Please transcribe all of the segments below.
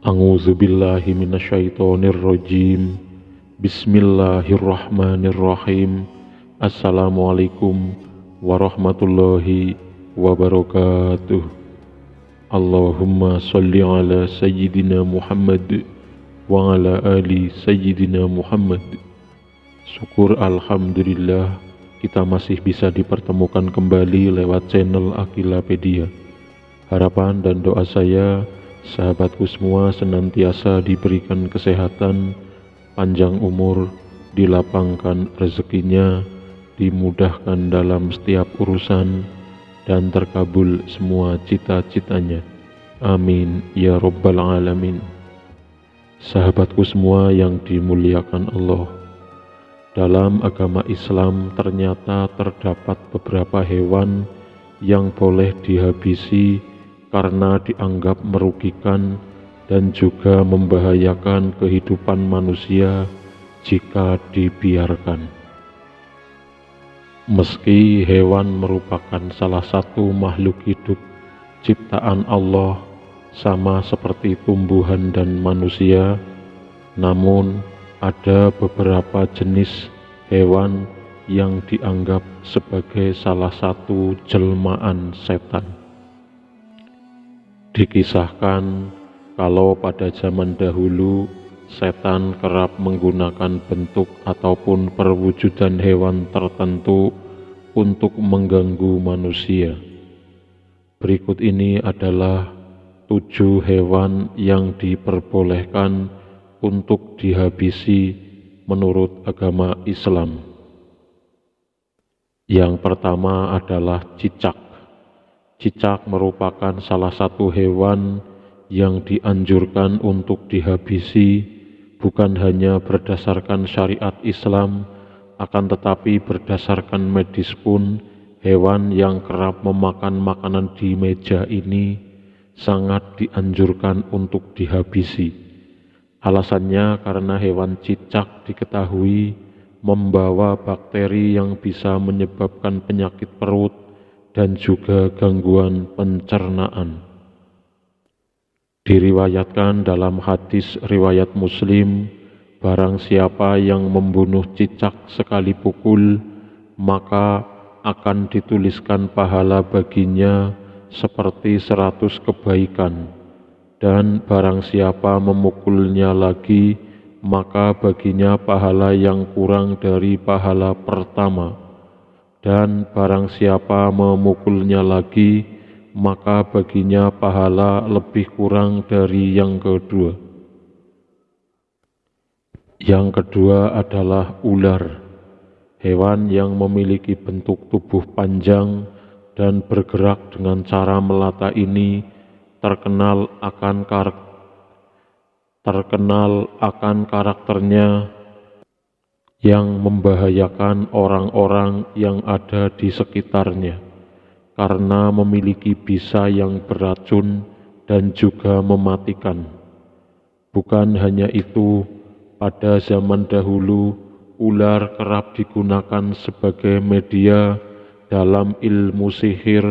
A'udzu billahi minasyaitonir rajim. Bismillahirrahmanirrahim. Assalamualaikum warahmatullahi wabarakatuh. Allahumma sholli ala sayyidina Muhammad wa ala ali sayyidina Muhammad. Syukur alhamdulillah kita masih bisa dipertemukan kembali lewat channel Akilapedia. Harapan dan doa saya, sahabatku semua senantiasa diberikan kesehatan, panjang umur, dilapangkan rezekinya, dimudahkan dalam setiap urusan, dan terkabul semua cita-citanya. Amin ya rabbal alamin. Sahabatku semua yang dimuliakan Allah, dalam agama Islam ternyata terdapat beberapa hewan yang boleh dihabisi karena dianggap merugikan dan juga membahayakan kehidupan manusia jika dibiarkan. Meski hewan merupakan salah satu makhluk hidup ciptaan Allah sama seperti tumbuhan dan manusia, namun ada beberapa jenis hewan yang dianggap sebagai salah satu jelmaan setan. Dikisahkan kalau pada zaman dahulu setan kerap menggunakan bentuk ataupun perwujudan hewan tertentu untuk mengganggu manusia. Berikut ini adalah 7 hewan yang diperbolehkan untuk dihabisi menurut agama Islam. Yang pertama adalah cicak. Cicak merupakan salah satu hewan yang dianjurkan untuk dihabisi bukan hanya berdasarkan syariat Islam, akan tetapi berdasarkan medis pun hewan yang kerap memakan makanan di meja ini sangat dianjurkan untuk dihabisi. Alasannya karena hewan cicak diketahui membawa bakteri yang bisa menyebabkan penyakit perut dan juga gangguan pencernaan. Diriwayatkan dalam hadis riwayat Muslim, barang siapa yang membunuh cicak sekali pukul, maka akan dituliskan pahala baginya seperti 100 kebaikan, dan barang siapa memukulnya lagi, maka baginya pahala yang kurang dari pahala pertama, dan barang siapa memukulnya lagi, maka baginya pahala lebih kurang dari yang kedua. Yang kedua adalah ular, hewan yang memiliki bentuk tubuh panjang dan bergerak dengan cara melata ini terkenal akan karakternya yang membahayakan orang-orang yang ada di sekitarnya karena memiliki bisa yang beracun dan juga mematikan. Bukan hanya itu, pada zaman dahulu ular kerap digunakan sebagai media dalam ilmu sihir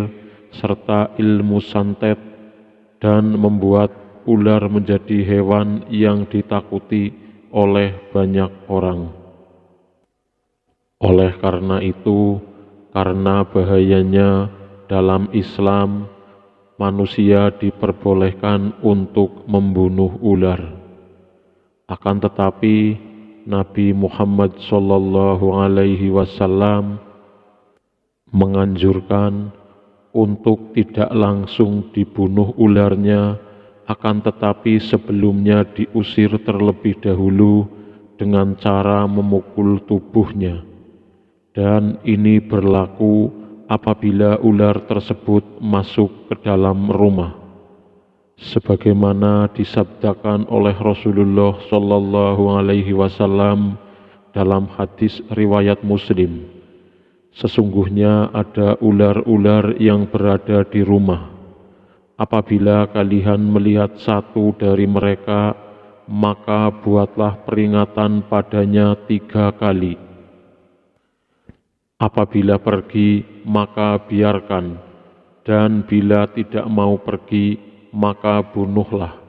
serta ilmu santet dan membuat ular menjadi hewan yang ditakuti oleh banyak orang. Oleh karena itu, karena bahayanya dalam Islam, manusia diperbolehkan untuk membunuh ular. Akan tetapi, Nabi Muhammad SAW menganjurkan untuk tidak langsung dibunuh ularnya, akan tetapi sebelumnya diusir terlebih dahulu dengan cara memukul tubuhnya. Dan ini berlaku apabila ular tersebut masuk ke dalam rumah, sebagaimana disabdakan oleh Rasulullah SAW dalam hadis riwayat Muslim. Sesungguhnya ada ular-ular yang berada di rumah. Apabila kalian melihat satu dari mereka, maka buatlah peringatan padanya 3 kali. Apabila pergi, maka biarkan, dan bila tidak mau pergi, maka bunuhlah,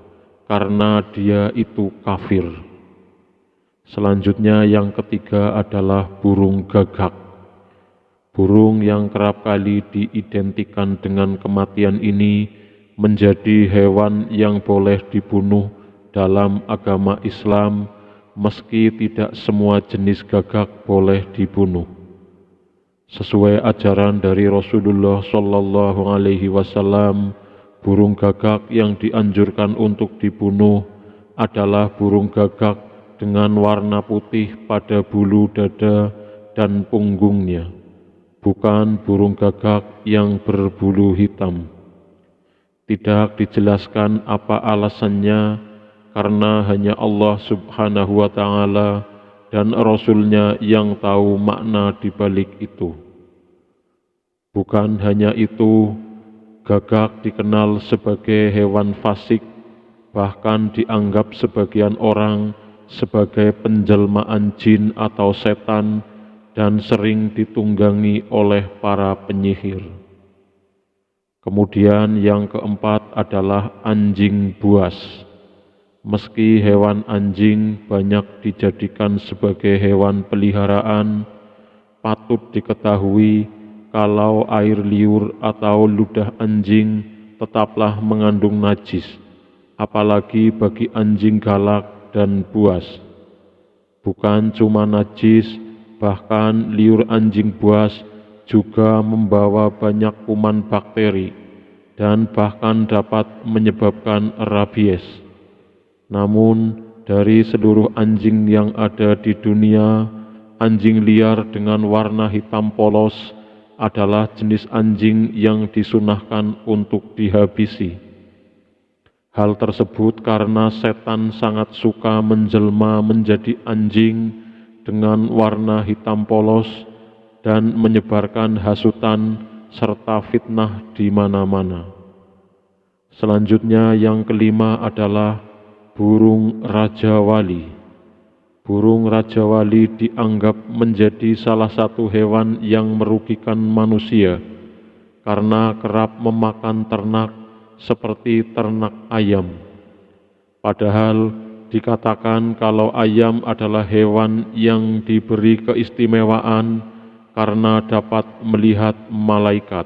karena dia itu kafir. Selanjutnya yang ketiga adalah burung gagak. Burung yang kerap kali diidentikan dengan kematian ini menjadi hewan yang boleh dibunuh dalam agama Islam, meski tidak semua jenis gagak boleh dibunuh. Sesuai ajaran dari Rasulullah Shallallahu Alaihi Wasallam, burung gagak yang dianjurkan untuk dibunuh adalah burung gagak dengan warna putih pada bulu dada dan punggungnya, bukan burung gagak yang berbulu hitam. Tidak dijelaskan apa alasannya, karena hanya Allah Subhanahu wa Ta'ala dan Rasul-Nya yang tahu makna di balik itu. Bukan hanya itu, gagak dikenal sebagai hewan fasik, bahkan dianggap sebagian orang sebagai penjelmaan jin atau setan dan sering ditunggangi oleh para penyihir. Kemudian yang keempat adalah anjing buas. Meski hewan anjing banyak dijadikan sebagai hewan peliharaan, patut diketahui kalau air liur atau ludah anjing tetaplah mengandung najis, apalagi bagi anjing galak dan buas. Bukan cuma najis, bahkan liur anjing buas juga membawa banyak kuman bakteri dan bahkan dapat menyebabkan rabies. Namun, dari seluruh anjing yang ada di dunia, anjing liar dengan warna hitam polos adalah jenis anjing yang disunahkan untuk dihabisi. Hal tersebut karena setan sangat suka menjelma menjadi anjing dengan warna hitam polos dan menyebarkan hasutan serta fitnah di mana-mana. Selanjutnya yang kelima adalah burung Raja Wali. Burung Raja Wali dianggap menjadi salah satu hewan yang merugikan manusia karena kerap memakan ternak seperti ternak ayam. Padahal dikatakan kalau ayam adalah hewan yang diberi keistimewaan karena dapat melihat malaikat.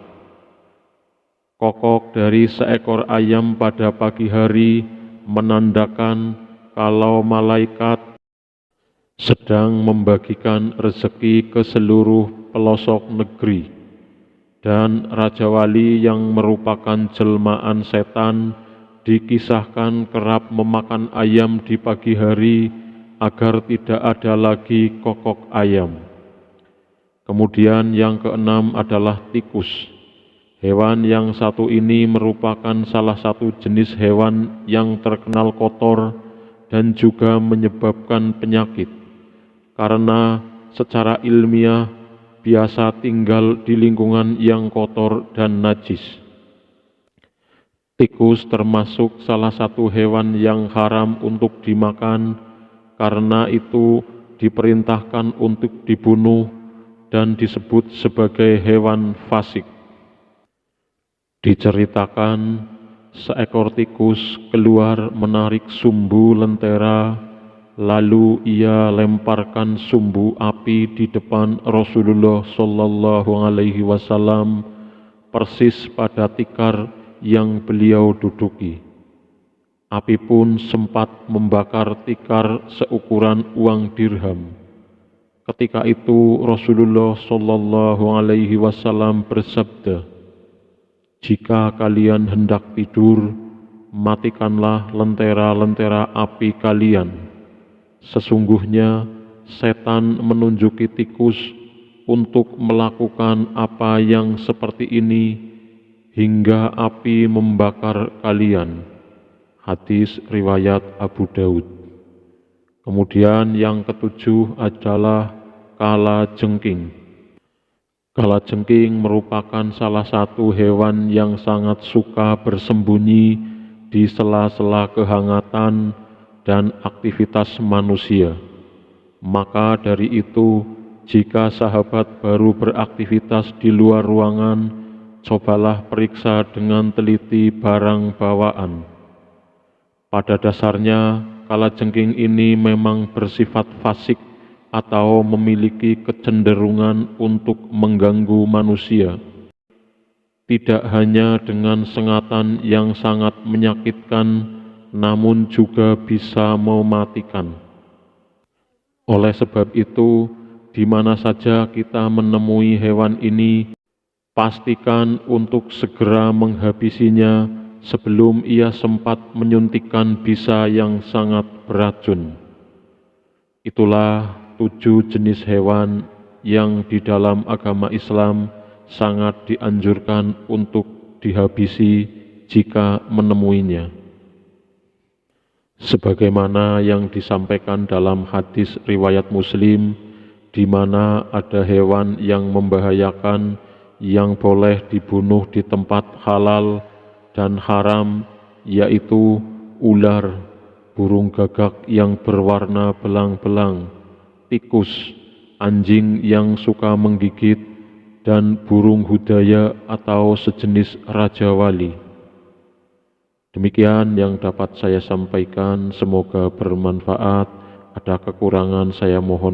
Kokok dari seekor ayam pada pagi hari menandakan kalau malaikat sedang membagikan rezeki ke seluruh pelosok negeri, dan Raja Wali yang merupakan jelmaan setan dikisahkan kerap memakan ayam di pagi hari agar tidak ada lagi kokok ayam. Kemudian yang keenam adalah tikus. Hewan yang satu ini merupakan salah satu jenis hewan yang terkenal kotor dan juga menyebabkan penyakit, karena secara ilmiah biasa tinggal di lingkungan yang kotor dan najis. Tikus termasuk salah satu hewan yang haram untuk dimakan, karena itu diperintahkan untuk dibunuh dan disebut sebagai hewan fasik. Diceritakan, seekor tikus keluar menarik sumbu lentera, lalu ia lemparkan sumbu api di depan Rasulullah Shallallahu Alaihi Wasallam, persis pada tikar yang beliau duduki. Api pun sempat membakar tikar seukuran uang dirham. Ketika itu Rasulullah Shallallahu Alaihi Wasallam bersabda, "Jika kalian hendak tidur, matikanlah lentera-lentera api kalian. Sesungguhnya setan menunjuki tikus untuk melakukan apa yang seperti ini hingga api membakar kalian." Hadis riwayat Abu Daud. Kemudian yang ketujuh adalah kalajengking. Kalajengking merupakan salah satu hewan yang sangat suka bersembunyi di sela-sela kehangatan dan aktivitas manusia. Maka dari itu, jika sahabat baru beraktivitas di luar ruangan, cobalah periksa dengan teliti barang bawaan. Pada dasarnya, kalajengking ini memang bersifat fasik atau memiliki kecenderungan untuk mengganggu manusia, tidak hanya dengan sengatan yang sangat menyakitkan, namun juga bisa mematikan. Oleh sebab itu, di mana saja kita menemui hewan ini, pastikan untuk segera menghabisinya sebelum ia sempat menyuntikkan bisa yang sangat beracun. Itulah 7 jenis hewan yang di dalam agama Islam sangat dianjurkan untuk dihabisi jika menemuinya. Sebagaimana yang disampaikan dalam hadis riwayat Muslim, di mana ada hewan yang membahayakan yang boleh dibunuh di tempat halal dan haram, yaitu ular, burung gagak yang berwarna belang-belang, tikus, anjing yang suka menggigit, dan burung hudaya atau sejenis raja wali. Demikian yang dapat saya sampaikan, semoga bermanfaat. Ada kekurangan saya mohon